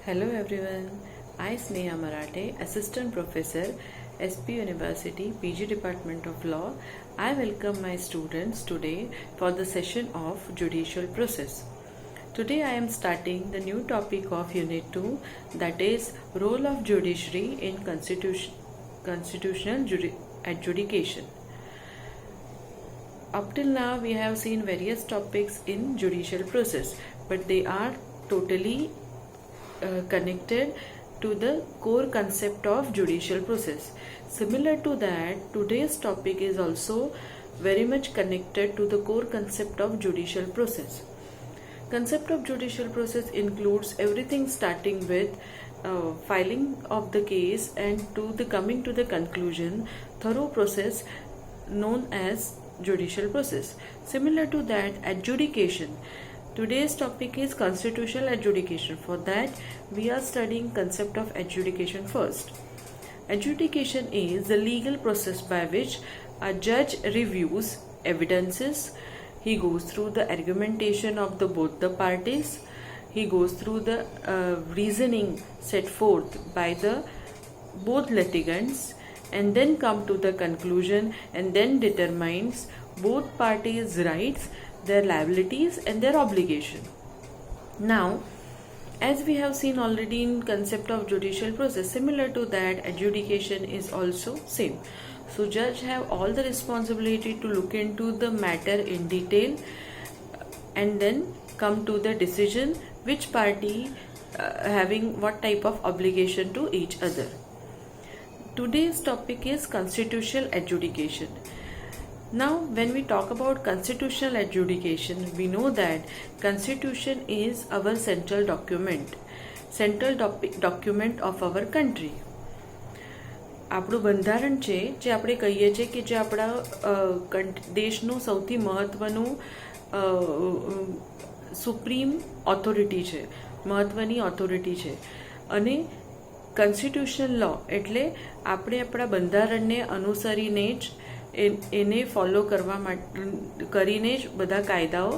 Hello everyone, I Sneha Marathe, Assistant Professor, SP University, PG Department of Law. I welcome my students today for the session of Judicial Process. Today I am starting the new topic of Unit 2, that is Role of Judiciary in Constitutional Adjudication. Up till now we have seen various topics in judicial process, but they are totally connected to the core concept of judicial process. Similar to that, today's topic is also very much connected to the core concept of judicial process. Concept of judicial process includes everything starting with filing of the case and to the coming to the conclusion, thorough process known as judicial process. Similar to that, adjudication. Today's topic is constitutional adjudication. For that, we are studying concept of adjudication first. Adjudication is the legal process by which a judge reviews evidences. He goes through the argumentation of both the parties. He goes through the reasoning set forth by the both litigants, and then come to the conclusion and then determines both parties' rights, their liabilities and their obligation. Now, as we have seen already in concept of judicial process, similar to that, adjudication is also same. So judge have all the responsibility to look into the matter in detail and then come to the decision which party having what type of obligation to each other. Today's topic is constitutional adjudication. Now, when we talk about constitutional adjudication, we know that constitution is our central document of our country. આપણું બંધારણ છે જે આપણે કહીએ છીએ કે જે આપણા દેશનું સૌથી મહત્વનું સુપ્રીમ ઓથોરિટી છે, મહત્વની ઓથોરિટી છે. અને કોન્સ્ટિટ્યુશનલ લૉ એટલે આપણે આપણા બંધારણને અનુસરીને જ એને ફોલો કરીને જ બધા કાયદાઓ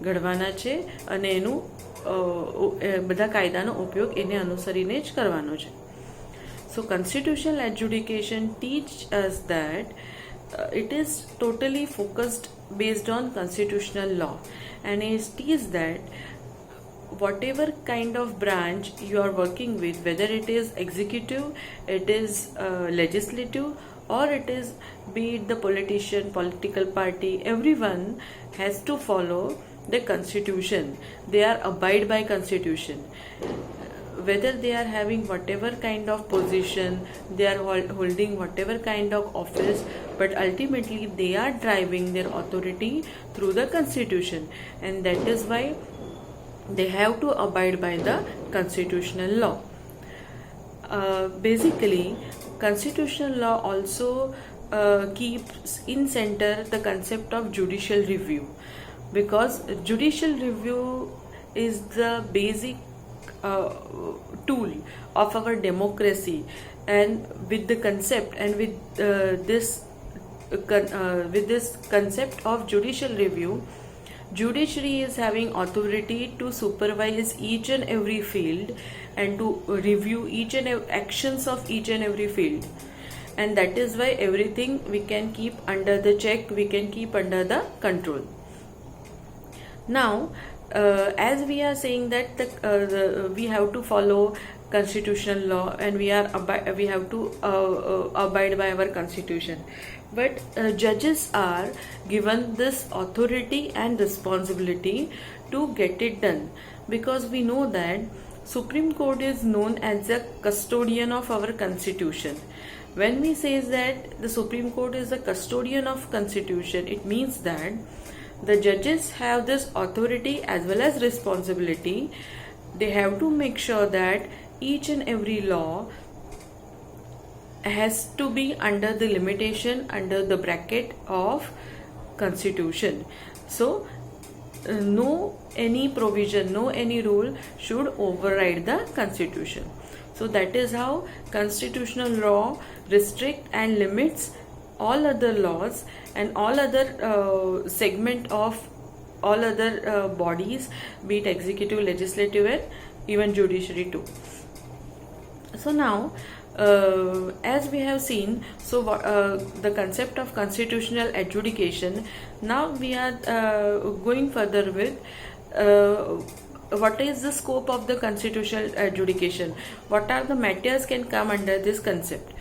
ઘડવાના છે અને એનું બધા કાયદાનો ઉપયોગ એને અનુસરીને જ કરવાનો છે. So constitutional adjudication teaches us that it is totally focused based on constitutional law, and it teaches that whatever kind of branch you are working with, whether it is executive, it is legislative, or it is be it the politician, political party, everyone has to follow the constitution. They are abide by constitution. Whether they are having whatever kind of position, they are holding whatever kind of office, but ultimately they are driving their authority through the constitution, and that is why they have to abide by the constitutional law. Basically, constitutional law also keeps in center the concept of judicial review, because judicial review is the basic tool of our democracy, and with the concept and with this concept of judicial review, judiciary is having authority to supervise each and every field and to review each and every actions of each and every field, and that is why everything we can keep under the check, we can keep under the control. Now, as we are saying that we have to follow constitutional law and we have to abide by our constitution, but judges are given this authority and responsibility to get it done, because we know that Supreme Court is known as the custodian of our constitution. When we say that the Supreme Court is the custodian of constitution, it means that the judges have this authority as well as responsibility. They have to make sure that each and every law has to be under the limitation, under the bracket of constitution. So no any provision, no any rule should override the constitution. So that is how constitutional law restrict and limits all other laws and all other segment of all other bodies, be it executive, legislative and even judiciary too. So now, as we have seen, so the concept of constitutional adjudication. Now we are going further with what is the scope of the constitutional adjudication. What are the matters can come under this concept?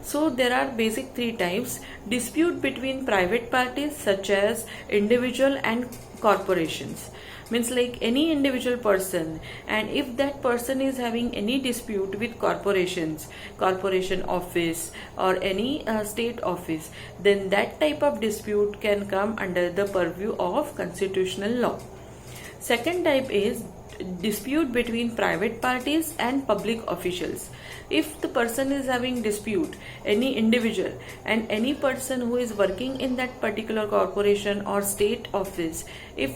So there are basic three types: dispute between private parties such as individual and corporations. Means like any individual person, and if that person is having any dispute with corporations, corporation office or any state office, then that type of dispute can come under the purview of constitutional law. Second type is dispute between private parties and public officials. If the person is having dispute, any individual and any person who is working in that particular corporation or state office, if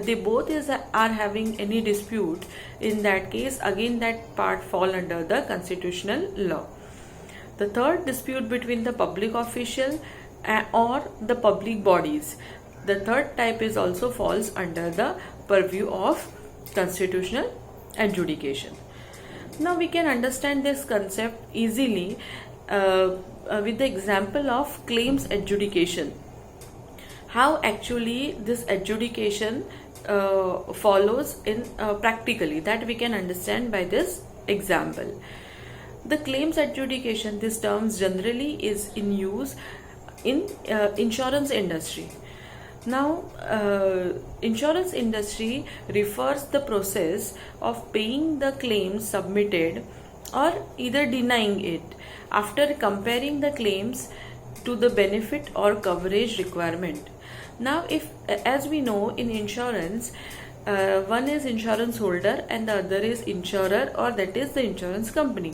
they both are having any dispute, in that case again that part fall under the constitutional law. The third, dispute between the public official or the public bodies. The third type is also falls under the purview of constitutional adjudication. Now we can understand this concept easily with the example of claims adjudication. How actually this adjudication follows in practically, that we can understand by this example. The claims adjudication, this term generally is in use in insurance industry. Now, insurance industry refers the process of paying the claims submitted or either denying it after comparing the claims to the benefit or coverage requirement. Now, if as we know in insurance, one is insurance holder and the other is insurer, or that is the insurance company.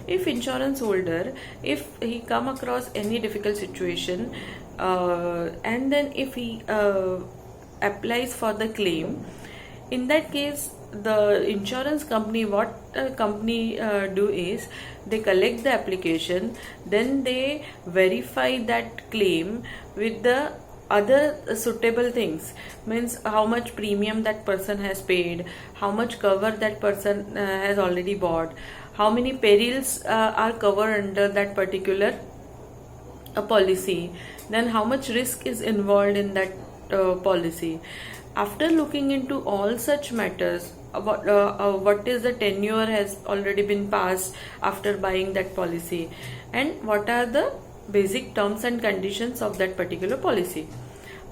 If insurance holder, if he come across any difficult situation, and then if he applies for the claim, in that case the insurance company, what company do is they collect the application, then they verify that claim with the other suitable things. Means how much premium that person has paid, how much cover that person has already bought, how many perils are covered under that particular policy, then how much risk is involved in that policy. After looking into all such matters, what is the tenure has already been passed after buying that policy, and what are the basic terms and conditions of that particular policy.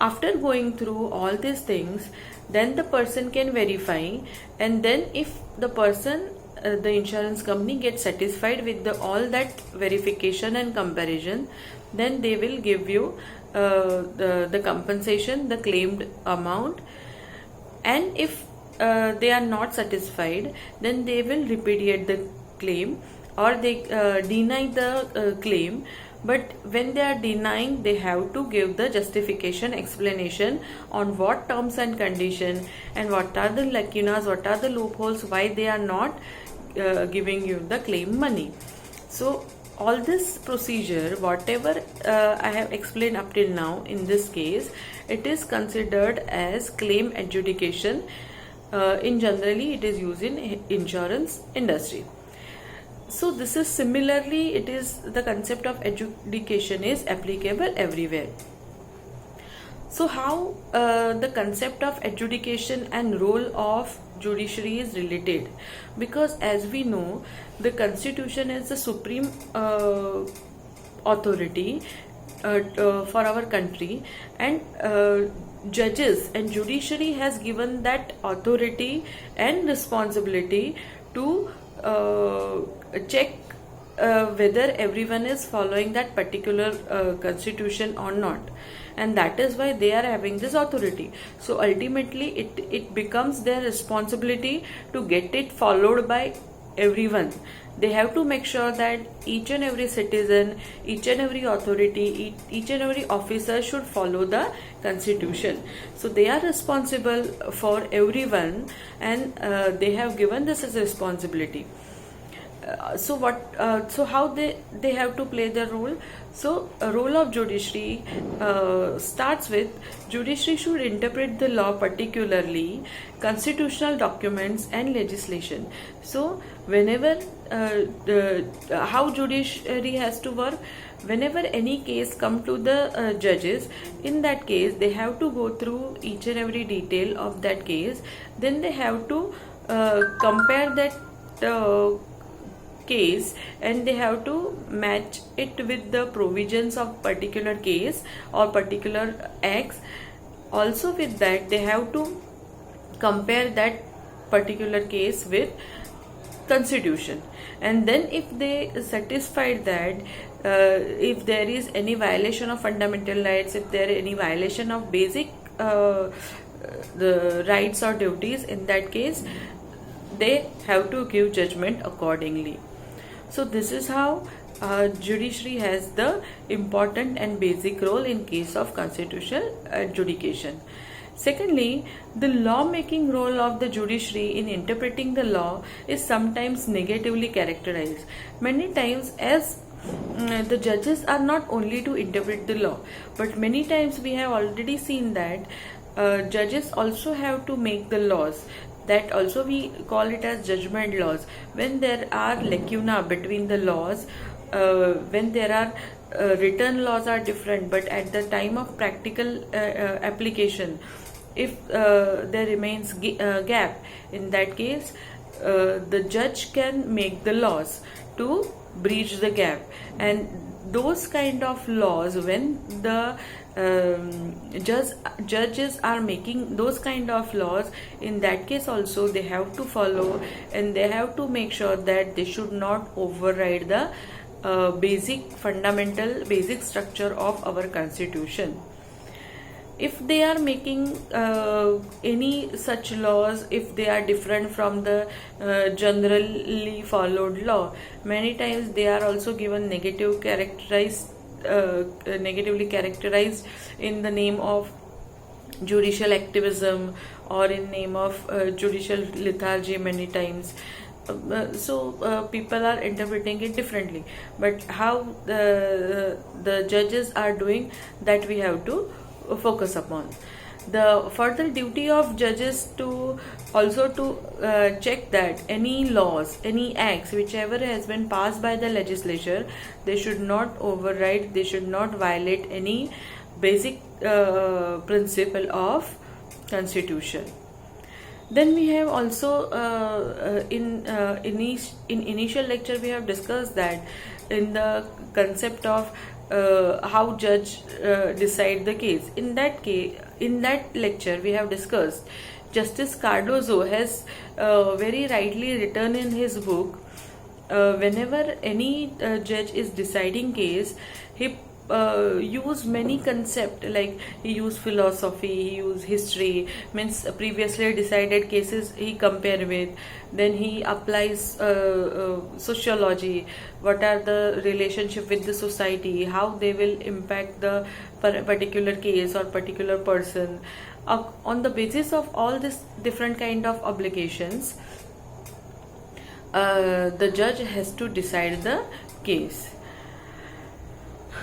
After going through all these things, then the person can verify, and then if the person, the insurance company gets satisfied with all that verification and comparison, then they will give you the compensation, the claimed amount. And if they are not satisfied, then they will repudiate the claim, or they deny the claim. But when they are denying, they have to give the justification, explanation on what terms and condition, and what are the lacunas, what are the loopholes, why they are not giving you the claim money. So all this procedure, whatever I have explained up till now, in this case it is considered as claim adjudication. In generally it is used in insurance industry. So this is similarly, it is the concept of adjudication is applicable everywhere. So how the concept of adjudication and role of judiciary is related? Because as we know, the constitution is the supreme authority for our country, and judges and judiciary has given that authority and responsibility to check whether everyone is following that particular constitution or not, and that is why they are having this authority. So ultimately it becomes their responsibility to get it followed by everyone. They have to make sure that each and every citizen, each and every authority, each and every officer should follow the constitution. So they are responsible for everyone, and they have given this as a responsibility. So how they have to play their role. So a role of judiciary starts with judiciary should interpret the law, particularly constitutional documents and legislation. So whenever how judiciary has to work, whenever any case come to the judges, in that case they have to go through each and every detail of that case. Then they have to compare that case, and they have to match it with the provisions of particular case or particular acts. Also with that, they have to compare that particular case with constitution, and then if they satisfied that if there is any violation of fundamental rights, if there is any violation of basic the rights or duties, in that case they have to give judgment accordingly. So this is how judiciary has the important and basic role in case of constitutional adjudication. Secondly, the law-making role of the judiciary in interpreting the law is sometimes negatively characterized. Many times, as the judges are not only to interpret the law, but many times we have already seen that judges also have to make the laws. That also we call it as judgment laws. When there are lacuna between the laws, when there are written laws are different, but at the time of practical application, if there remains gap, in that case the judge can make the laws to breach the gap. And those kind of laws, when the judges are making those kind of laws, in that case also they have to follow, and they have to make sure that they should not override the fundamental basic structure of our constitution. If they are making any such laws, if they are different from the generally followed law, many times they are also given negatively characterized in the name of judicial activism or in name of judicial lethargy many times. So people are interpreting it differently, but how the judges are doing that, we have to focus upon. The further duty of judges to also to check that any laws, any acts whichever has been passed by the legislature, they should not override, they should not violate any basic principle of constitution. Then we have also in initial lecture we have discussed that in the concept of how judge decide the case. In that lecture we have discussed, Justice Cardozo has very rightly written in his book, whenever any judge is deciding case, he use many concept, like he use philosophy, he use history, means previously decided cases he compare with, then he applies sociology, what are the relationship with the society, how they will impact the particular case or particular person. On the basis of all this different kind of obligations, the judge has to decide the case.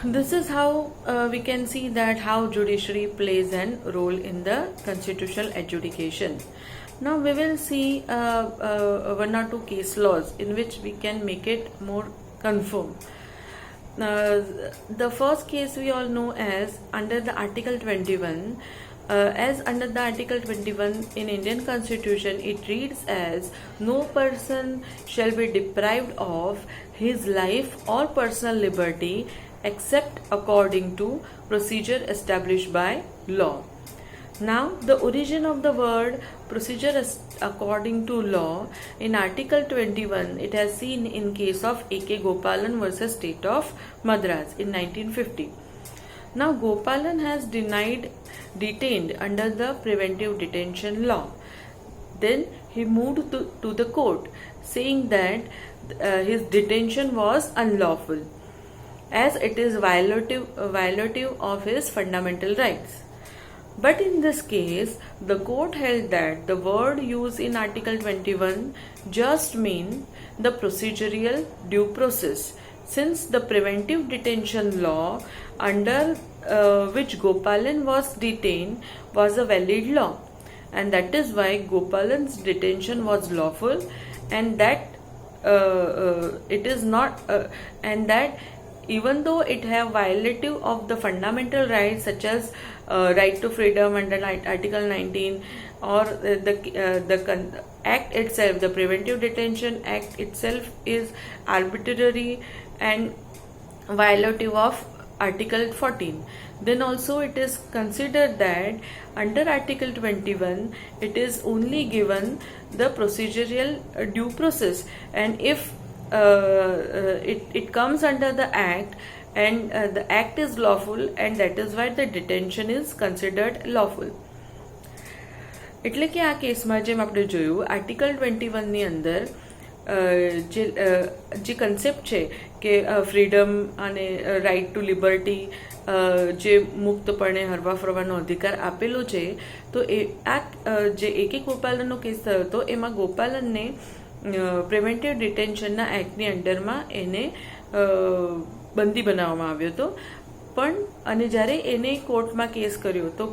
This is how we can see that how judiciary plays a role in the constitutional adjudication. Now we will see one or two case laws in which we can make it more confirm. The first case we all know as under the Article 21. As under the Article 21 in Indian Constitution, it reads as, no person shall be deprived of his life or personal liberty except according to procedure established by law. Now, the origin of the word procedure according to law in Article 21, it has seen in case of A.K. Gopalan versus State of Madras in 1950. Now, Gopalan has detained under the preventive detention law. Then he moved to the court saying that his detention was unlawful, as it is violative of his fundamental rights. But in this case, the court held that the word used in Article 21 just mean the procedural due process, since the preventive detention law under which Gopalan was detained was a valid law, and that is why Gopalan's detention was lawful, and that it is not and that even though it have violative of the fundamental rights such as right to freedom under Article 19, or the act itself, the Preventive Detention Act itself is arbitrary and violative of Article 14, then also it is considered that under Article 21 it is only given the procedural due process, and if it comes under the act, and the act is lawful, and that is why the detention is considered lawful. એટલે કે આ કેસમાં જેમ આપણે જોયું article 21ની અંદર જે concept છે કે ફ્રીડમ અને રાઇટ ટુ લિબર્ટી, જે મુક્તપણે હરવા ફરવાનો અધિકાર આપેલો છે, તો એ આ જે AK ગોપાલનનો કેસ થયો હતો એમાં ગોપાલનને પ્રિવેન્ટિવ ડિટેન્શનના એક્ટની અંડરમાં એને બંદી બનાવવામાં આવ્યો હતો. પણ અને જ્યારે એને કોર્ટમાં કેસ કર્યો તો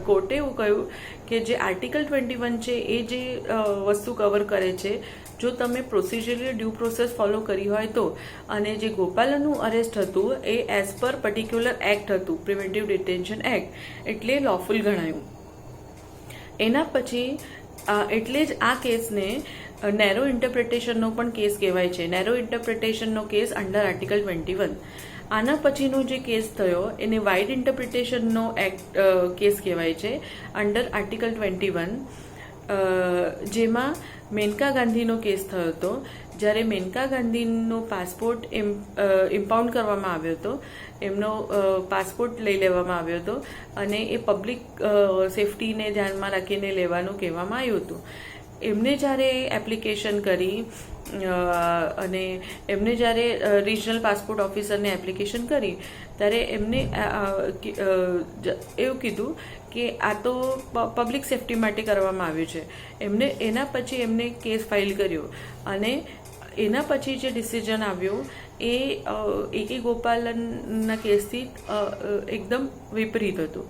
કોર્ટે એવું કહ્યું કે જે આર્ટિકલ 21 છે એ જે વસ્તુ કવર કરે છે, જો તમે પ્રોસિજરલ ડ્યુ પ્રોસેસ ફોલો કરી હોય તો, અને જે ગોપાલનનું અરેસ્ટ હતું એ એઝ પર પર્ટિક્યુલર એક્ટ હતું, પ્રિવેન્ટિવ ડિટેન્શન એક્ટ, એટલે લોફુલ ગણાયું. એના પછી એટલે જ આ કેસને નેરો ઇન્ટરપ્રિટેશનનો પણ કેસ કહેવાય છે, નેરો ઇન્ટરપ્રિટેશનનો કેસ અંડર આર્ટિકલ 21. આના પછીનો જે કેસ થયો એને વાઇડ ઇન્ટરપ્રિટેશનનો એક્ટ કેસ કહેવાય છે અંડર આર્ટિકલ 21, જેમાં મેનકા ગાંધીનો કેસ થયો હતો. જ્યારે મેનકા ગાંધીનો પાસપોર્ટ ઇમ્પાઉન્ડ કરવામાં આવ્યો હતો, એમનો પાસપોર્ટ લઈ લેવામાં આવ્યો હતો, અને એ પબ્લિક સેફટીને ધ્યાનમાં રાખીને લેવાનું કહેવામાં આવ્યું હતું. એમને જ્યારે એપ્લિકેશન કરી અને એમને જ્યારે રિજનલ પાસપોર્ટ ઓફિસરને એપ્લિકેશન કરી ત્યારે એમને એવું કીધું કે આ તો પબ્લિક સેફટી માટે કરવામાં આવ્યું છે. એમને એના પછી એમને કેસ ફાઇલ કર્યો, અને એના પછી જે ડિસિઝન આવ્યું એ AK ગોપાલનના કેસથી એકદમ વિપરીત હતું.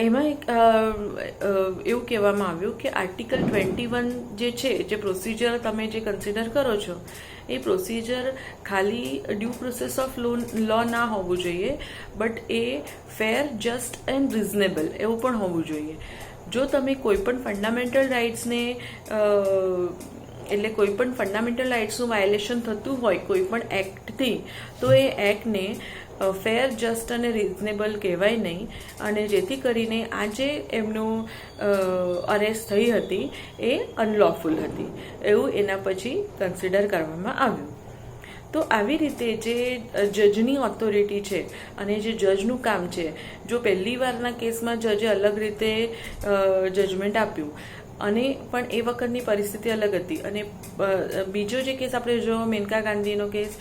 એમાં એવું કહેવામાં આવ્યું કે આર્ટિકલ 21 જે છે, જે પ્રોસિજર તમે જે કન્સિડર કરો છો, એ પ્રોસિજર ખાલી ડ્યુ પ્રોસેસ ઓફ લો ના હોવું જોઈએ, but A fair, just and reasonable એવું પણ હોવું જોઈએ. જો તમે કોઈ પણ ફંડામેન્ટલ રાઇટ્સને એટલે કોઈ પણ ફંડામેન્ટલ રાઇટ્સનું વાયોલેશન થતું હોય કોઈ પણ એક્ટથી, તો એ એક્ટને ફેર, જસ્ટ અને રિઝનેબલ કહેવાય નહીં, અને જેથી કરીને આ જે એમનું અરેસ્ટ થઈ હતી એ અનલોફુલ હતી એવું એના પછી કન્સિડર કરવામાં આવ્યું. તો આવી રીતે જે જજની ઓથોરિટી છે અને જે જજનું કામ છે, જો પહેલી વારના કેસમાં જજે અલગ રીતે જજમેન્ટ આપ્યું, અને પણ એ વખતની પરિસ્થિતિ અલગ હતી, અને બીજો જે કેસ આપણે જો મેનકા ગાંધીનો કેસ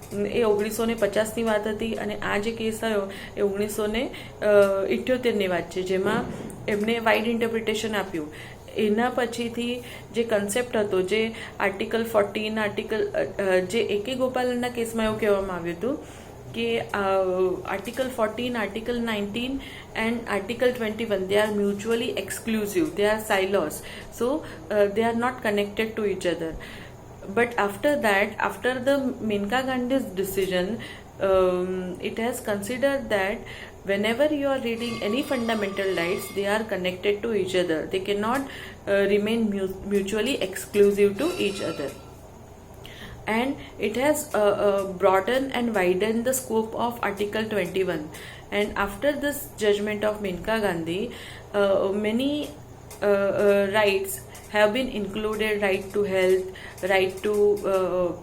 એ 1950ની વાત હતી, અને આ જે કેસ થયો એ 1978ની વાત છે, જેમાં એમને વાઇડ ઇન્ટરપ્રિટેશન આપ્યું. એના પછીથી જે કન્સેપ્ટ હતો, જે આર્ટિકલ 14 જે AK ગોપાલનના કેસમાં એવું કહેવામાં આવ્યું હતું કે article 14, article 19 and article 21, they are mutually exclusive, they are silos, so they are not connected to each other. But after that, after the Menka Gandhi's decision, it has considered that whenever you are reading any fundamental rights, they are connected to each other, they cannot remain mutually exclusive to each other. And it has broadened and widened the scope of Article 21. And after this judgment of Menka Gandhi, many rights have been included: right to health, right to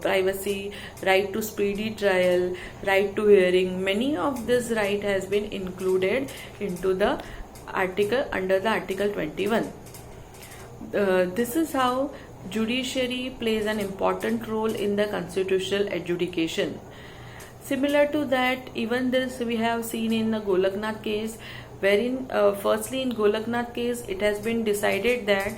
privacy, right to speedy trial, right to hearing. Many of this right has been included into the article under the Article 21. This is how judiciary plays an important role in the constitutional adjudication. Similar to that, even this we have seen in the Golaknath case, wherein firstly in Golaknath case it has been decided that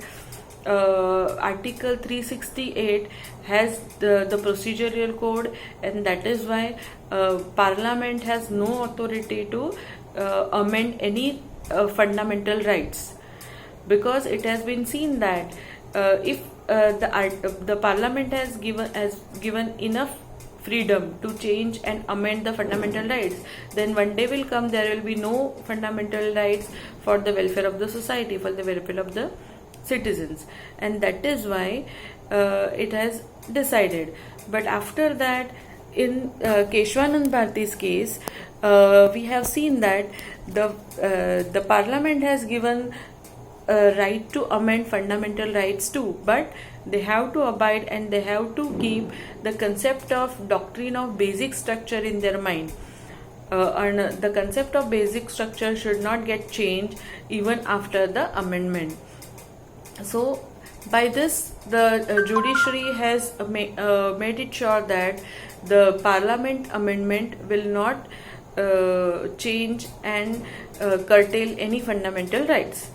Article 368 has the procedural code, and that is why Parliament has no authority to amend any fundamental rights, because it has been seen that if the Parliament has given enough freedom to change and amend the fundamental rights, then one day will come there will be no fundamental rights for the welfare of the society, for the welfare of the citizens, and that is why it has decided. But after that, in Keshwanand Bharti's case, we have seen that the Parliament has given right to amend fundamental rights too, but they have to abide and they have to keep the concept of doctrine of basic structure in their mind. And the concept of basic structure should not get changed even after the amendment. So by this, the judiciary has made it sure that the Parliament amendment will not change and curtail any fundamental rights.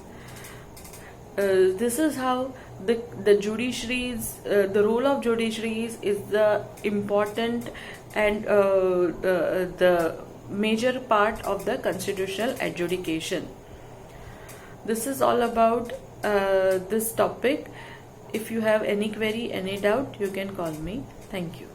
This is how the judiciary's the role of judiciaries is the important and the major part of the constitutional adjudication. This is all about this topic. If you have any query, any doubt, you can call me. Thank you.